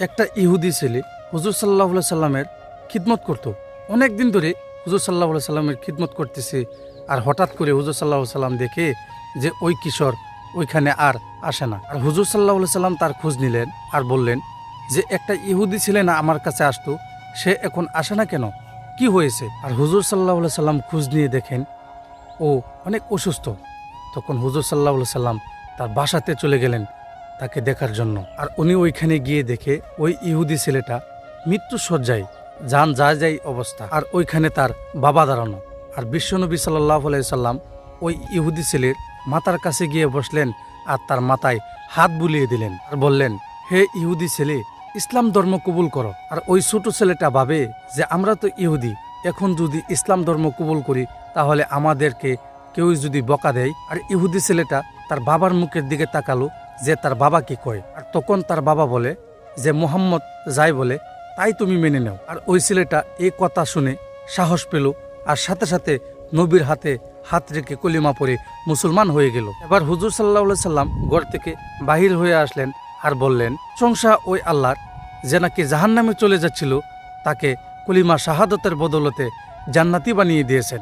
একটা ইহুদি ছেলে হুজুর সাল্লাহ সাল্লামের খিদমত করত। অনেক দিন ধরে হুজুর সাল্লাহ সাল্লামের খিদমত করতেছে। আর হঠাৎ করে হুজুর সাল্লাহ সাল্লাম দেখে যে ওই কিশোর ওইখানে আর আসে না। আর হুজুর সাল্লাহ সাল্লাম তার খোঁজ নিলেন আর বললেন যে একটা ইহুদি ছেলে না আমার কাছে আসতো, সে এখন আসে না কেন, কি হয়েছে? আর হুজুর সাল্লাহ সাল্লাম খোঁজ নিয়ে দেখেন ও অনেক অসুস্থ। তখন হুজুর সাল্লাহ সাল্লাম তার বাসাতে চলে গেলেন তাকে দেখার জন্য। আর উনি ওইখানে গিয়ে দেখে ওই ইহুদি ছেলেটা মৃত্যু শয্যায়, যান যায় অবস্থা। আর ওইখানে তার বাবা দাঁড়ানো। আর বিশ্বনবী সাল্লাহ সাল্লাম ওই ইহুদি ছেলের মাথার কাছে গিয়ে বসলেন আর তার মাথায় হাত বুলিয়ে দিলেন আর বললেন, হে ইহুদি ছেলে, ইসলাম ধর্ম কবুল করো। আর ওই ছোট ছেলেটা ভাবে যে আমরা তো ইহুদি, এখন যদি ইসলাম ধর্ম কবুল করি তাহলে আমাদেরকে কেউ যদি বকা দেয়। আর ইহুদি ছেলেটা তার বাবার মুখের দিকে তাকালো যে তার বাবা কি কয়। আর তখন তার বাবা বলে যে মোহাম্মদ যাই বলে তাই তুমি মেনে নাও। আর ওই ছেলেটা এই কথা শুনে সাহস পেল আর সাথে সাথে নবীর হাতে হাত রেখে কলিমা পড়ে মুসলমান হয়ে গেল। এবার হুজুর সাল্লাহ সাল্লাম ঘর থেকে বাহির হয়ে আসলেন আর বললেন, প্রশংসা ওই আল্লাহর যে নাকি জাহান্নামে চলে যাচ্ছিল তাকে কলিমা শাহাদতের বদলতে জান্নাতি বানিয়ে দিয়েছেন।